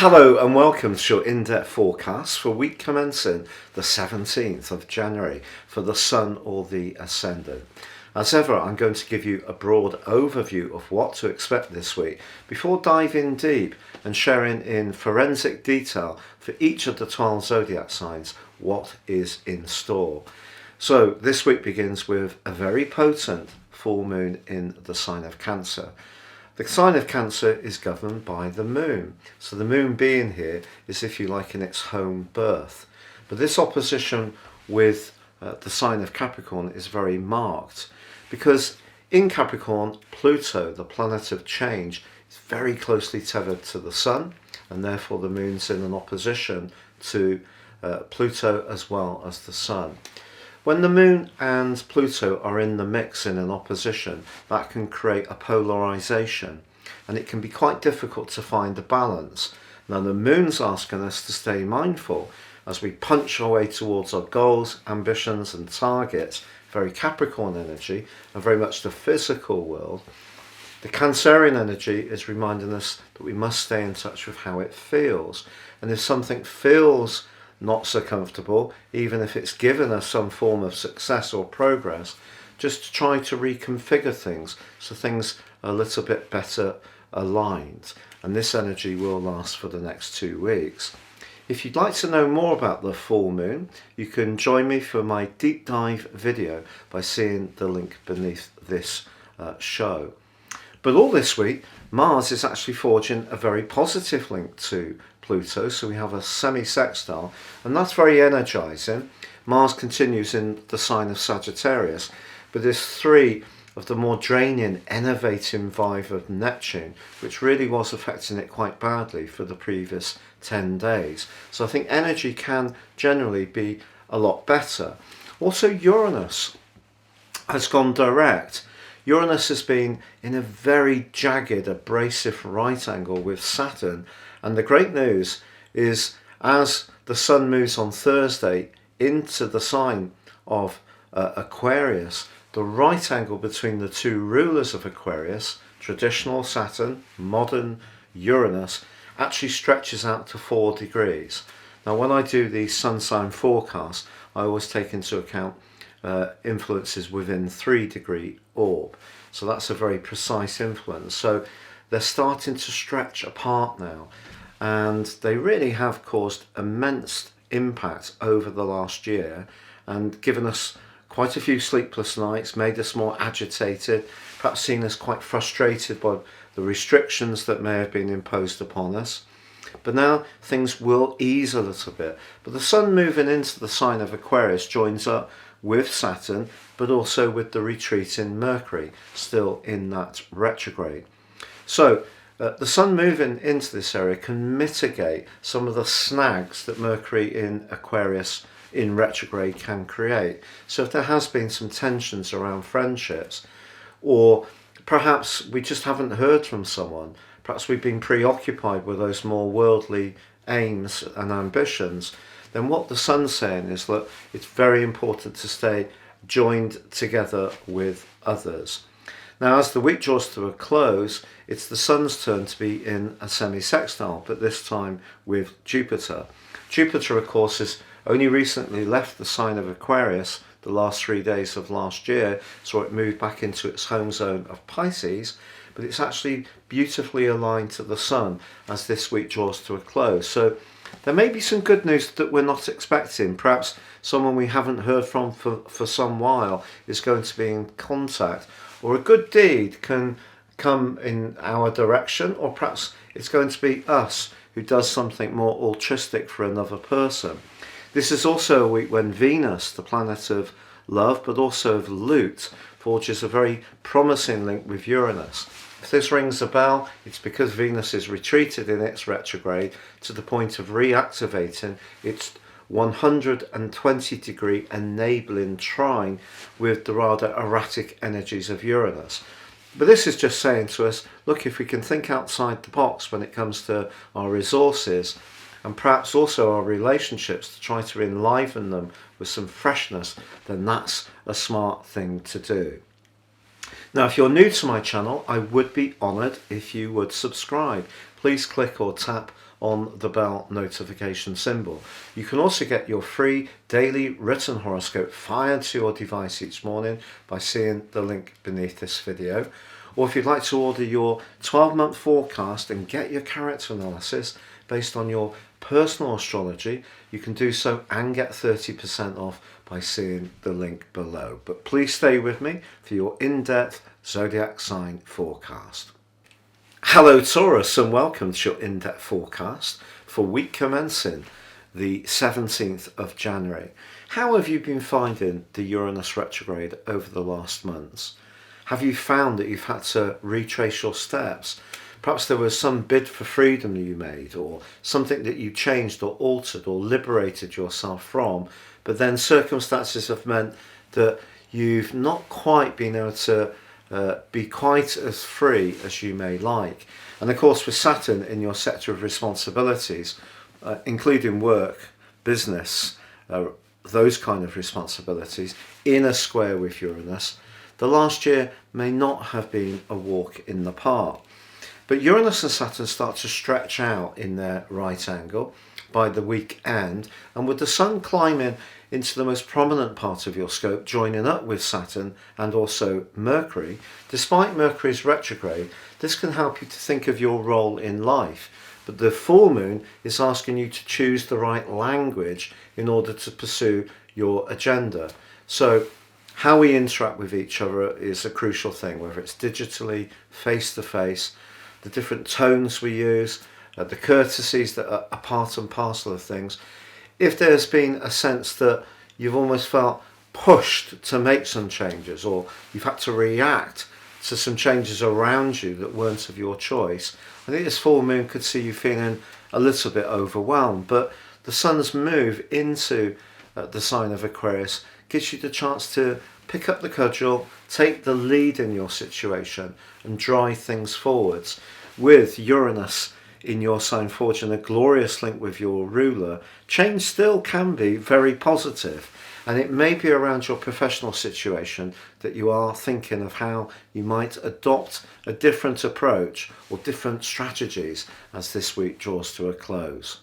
Hello and welcome to your in-depth forecast for week commencing the 17th of January for the Sun or the Ascendant. As ever, I'm going to give you a broad overview of what to expect this week before diving deep and sharing in forensic detail for each of the 12 zodiac signs what is in store. So this week begins with a very potent full moon in the sign of Cancer. The sign of Cancer is governed by the moon. So the moon being here is, if you like, in its home birth. But this opposition with the sign of Capricorn is very marked because in Capricorn, Pluto, the planet of change, is very closely tethered to the Sun, and therefore the moon's in an opposition to Pluto as well as the Sun. When the moon and Pluto are in the mix in an opposition, that can create a polarization, and it can be quite difficult to find a balance. Now the moon's asking us to stay mindful as we punch our way towards our goals, ambitions and targets, very Capricorn energy, and very much the physical world. The Cancerian energy is reminding us that we must stay in touch with how it feels, and if something feels not so comfortable, even if it's given us some form of success or progress, just to try to reconfigure things so things are a little bit better aligned. And this energy will last for the next 2 weeks. If you'd like to know more about the full moon, you can join me for my deep dive video by seeing the link beneath this show. But all this week, Mars is actually forging a very positive link to Pluto, so we have a semi-sextile, and that's very energizing. Mars continues in the sign of Sagittarius, but there's 3 of the more draining, enervating vibe of Neptune, which really was affecting it quite badly for the previous 10 days. So I think energy can generally be a lot better. Also, Uranus has gone direct. Uranus has been in a very jagged, abrasive right angle with Saturn, and the great news is as the Sun moves on Thursday into the sign of Aquarius, the right angle between the 2 rulers of Aquarius, traditional Saturn, modern Uranus, actually stretches out to 4 degrees. Now when I do the sun sign forecast, I always take into account influences within 3-degree orb. So that's a very precise influence. So they're starting to stretch apart now, and they really have caused immense impact over the last year and given us quite a few sleepless nights, made us more agitated, perhaps seen us quite frustrated by the restrictions that may have been imposed upon us. But now things will ease a little bit. But the Sun moving into the sign of Aquarius joins up with Saturn, but also with the retreating Mercury, still in that retrograde. So the Sun moving into this area can mitigate some of the snags that Mercury in Aquarius in retrograde can create. So if there has been some tensions around friendships, or perhaps we just haven't heard from someone, perhaps we've been preoccupied with those more worldly aims and ambitions, then what the Sun's saying is that it's very important to stay joined together with others. Now as the week draws to a close, it's the Sun's turn to be in a semi-sextile, but this time with Jupiter. Jupiter, of course, has only recently left the sign of Aquarius the last 3 days of last year, so it moved back into its home zone of Pisces, but it's actually beautifully aligned to the Sun as this week draws to a close. So there may be some good news that we're not expecting. Perhaps someone we haven't heard from for some while is going to be in contact, or a good deed can come in our direction, or perhaps it's going to be us who does something more altruistic for another person. This is also a week when Venus, the planet of love, but also of loot, forges a very promising link with Uranus. If this rings a bell, it's because Venus is retreated in its retrograde to the point of reactivating its 120-degree enabling trine with the rather erratic energies of Uranus. But this is just saying to us, look, if we can think outside the box when it comes to our resources, and perhaps also our relationships, to try to enliven them with some freshness, then that's a smart thing to do. Now, if you're new to my channel, I would be honoured if you would subscribe. Please click or tap on the bell notification symbol. You can also get your free daily written horoscope fired to your device each morning by seeing the link beneath this video. Or if you'd like to order your 12-month forecast and get your character analysis based on your personal astrology, you can do so and get 30% off by seeing the link below. But please stay with me for your in-depth zodiac sign forecast. Hello Taurus, and welcome to your in-depth forecast for week commencing the 17th of January. How have you been finding the Uranus retrograde over the last months? Have you found that you've had to retrace your steps? Perhaps there was some bid for freedom you made, or something that you changed or altered or liberated yourself from, but then circumstances have meant that you've not quite been able to be quite as free as you may like. And of course, with Saturn in your sector of responsibilities, including work, business, those kind of responsibilities, in a square with Uranus, the last year may not have been a walk in the park. But Uranus and Saturn start to stretch out in their right angle by the week end, and with the Sun climbing into the most prominent part of your scope, joining up with Saturn and also Mercury, despite Mercury's retrograde, this can help you to think of your role in life. But the full moon is asking you to choose the right language in order to pursue your agenda. So how we interact with each other is a crucial thing, whether it's digitally, face-to-face, the different tones we use, the courtesies that are a part and parcel of things. If there's been a sense that you've almost felt pushed to make some changes, or you've had to react to some changes around you that weren't of your choice, I think this full moon could see you feeling a little bit overwhelmed. But the Sun's move into the sign of Aquarius gives you the chance to pick up the cudgel, take the lead in your situation and drive things forwards. With Uranus in your sign forging a glorious link with your ruler, change still can be very positive, and it may be around your professional situation that you are thinking of how you might adopt a different approach or different strategies as this week draws to a close.